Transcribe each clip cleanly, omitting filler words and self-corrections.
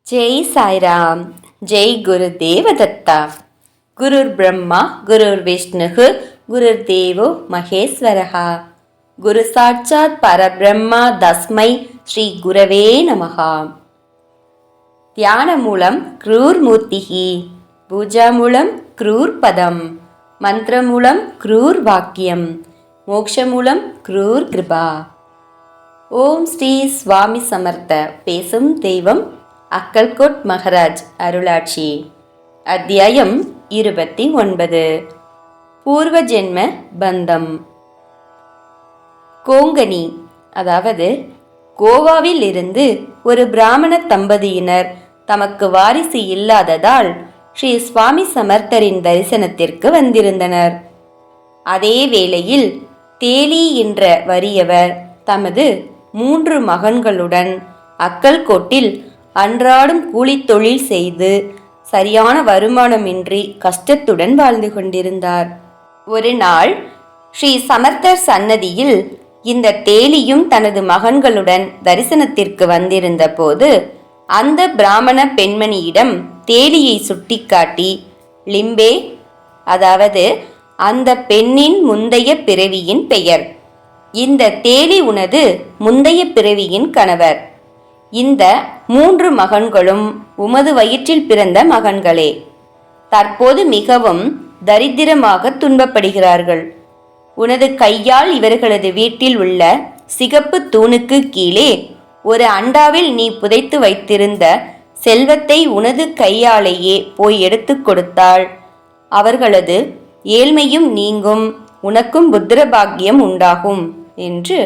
ஜெய் சாய்ராம். ஜெய் குரு தேவதத்தா. குருர் பிரம்மா குருர் விஷ்ணுகு குருர் தேவோ மகேஸ்வரஹா. குரு சாட்சாத் பரபிரம்மா தஸ்மை ஸ்ரீ குரவே நமஹா. தியான மூலம் க்ரூர் மூர்த்திஹி, பூஜா மூலம் க்ரூர் பதம், மந்திர மூலம் க்ரூர் வாக்கியம், மோக்ஷ மூலம் க்ரூர் கிருபா. ஓம் ஸ்ரீ சுவாமி சமர்த்த. பேசும் தெய்வம் அக்கல்கோட் மகராஜ் அருளாட்சி. அத்தியாயம் 29. பூர்வ ஜென்ம பந்தம். கோங்கனி, அதாவது கோவாவில் இருந்து ஒரு பிராமண தம்பதியினர் தமக்கு வாரிசு இல்லாததால் ஸ்ரீ சுவாமி சமர்த்தரின் தரிசனத்திற்கு வந்திருந்தனர். அதே வேளையில் தேலி என்ற வறியவர் தமது 3 மகன்களுடன் அக்கல்கோட்டில் அன்றாடும் கூலித் தொழில் செய்து சரியான வருமானமின்றி கஷ்டத்துடன் வாழ்ந்து கொண்டிருந்தார். ஒரு நாள் ஸ்ரீ சமர்த்தர் சன்னதியில் இந்த தேலியும் தனது மகன்களுடன் தரிசனத்திற்கு வந்திருந்த போது அந்த பிராமண பெண்மணியிடம் தேலியை சுட்டிக்காட்டி, லிம்பே, அதாவது அந்த பெண்ணின் முந்தைய பிறவியின் பெயர். இந்த தேலி உனது முந்தைய பிறவியின் கணவர். இந்த 3 மகன்களும் உமது வயிற்றில் பிறந்த மகன்களே. தற்போது மிகவும் தரித்திரமாக துன்பப்படுகிறார்கள். உனது கையால் இவர்களது வீட்டில் உள்ள சிகப்பு தூணுக்கு கீழே ஒரு அண்டாவில் நீ புதைத்து வைத்திருந்த செல்வத்தை உனது கையாலேயே போய் எடுத்து கொடுத்தால் அவர்களது ஏழ்மையும் நீங்கும், உனக்கும் புத்திர பாக்கியம் உண்டாகும் என்று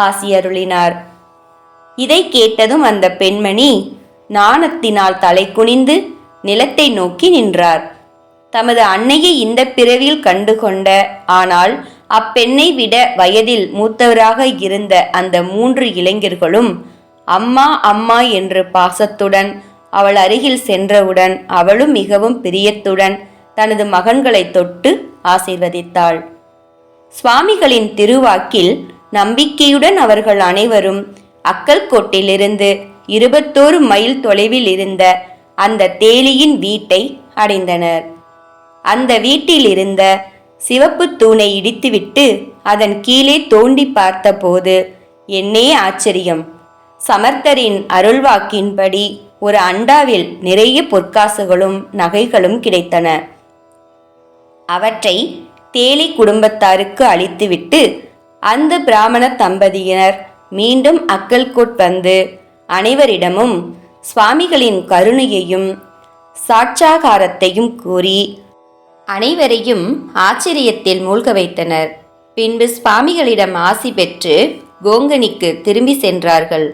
ஆசியருளினார். இதை கேட்டதும் அந்த பெண்மணி நாணத்தினால் தலை குனிந்து நிலத்தை நோக்கி நின்றார். தமது அன்னையை இந்த பிறவியில் கண்டுகொண்ட, ஆனால் அப்பெண்ணை விட வயதில் மூத்தவராக இருந்த அந்த 3 இளைஞர்களும் அம்மா அம்மா என்று பாசத்துடன் அவள் அருகில் சென்றவுடன் அவளும் மிகவும் பிரியத்துடன் தனது மகன்களை தொட்டு ஆசீர்வதித்தாள். சுவாமிகளின் திருவாக்கில் நம்பிக்கையுடன் அவர்கள் அனைவரும் அக்கல்கோட்டிலிருந்து 21 மைல் தொலைவில் இருந்த அந்த தேலியின் வீட்டை அடைந்தனர். அந்த வீட்டில் இருந்த சிவப்பு தூணை இடித்துவிட்டு அதன் கீழே தோண்டி பார்த்தபோது என்னே ஆச்சரியம்! சமர்த்தரின் அருள்வாக்கின்படி ஒரு அண்டாவில் நிறைய பொற்காசுகளும் நகைகளும் கிடைத்தன. அவற்றை தேலி குடும்பத்தாருக்கு அளித்துவிட்டு அந்த பிராமண தம்பதியினர் மீண்டும் அக்கல்கோட் வந்து அனைவரிடமும் சுவாமிகளின் கருணையையும் சாட்சாகாரத்தையும் கூறி அனைவரையும் ஆச்சரியத்தில் மூழ்க வைத்தனர். பின்பு சுவாமிகளிடம் ஆசி பெற்று கோங்கனிக்கு திரும்பி சென்றார்கள்.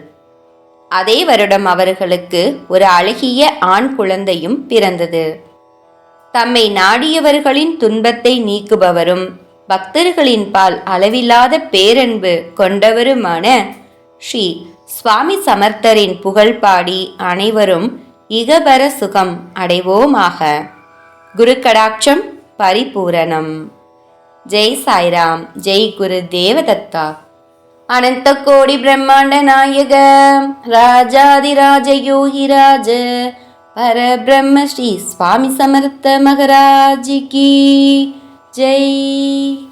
அதே வருடம் அவர்களுக்கு ஒரு அழகிய ஆண் குழந்தையும் பிறந்தது. தம்மை நாடியவர்களின் துன்பத்தை நீக்குபவரும் பக்தர்களின் பால் அளவில்லாத பேரன்பு கொண்டவருமான ஸ்ரீ சுவாமி சமர்த்தரின் புகழ் பாடி அனைவரும் இகபர சுகம் அடைவோமாக. குரு கடாட்சம் பரிபூரணம். ஜெய் சாய்ராம். ஜெய் குரு தேவதத்தா. அனந்த கோடி பிரம்மாண்ட நாயக ராஜாதிராஜ யோகிராஜ பரபிரம்ம ஸ்ரீ சுவாமி சமர்த்த மகராஜ் கி ஜெய்.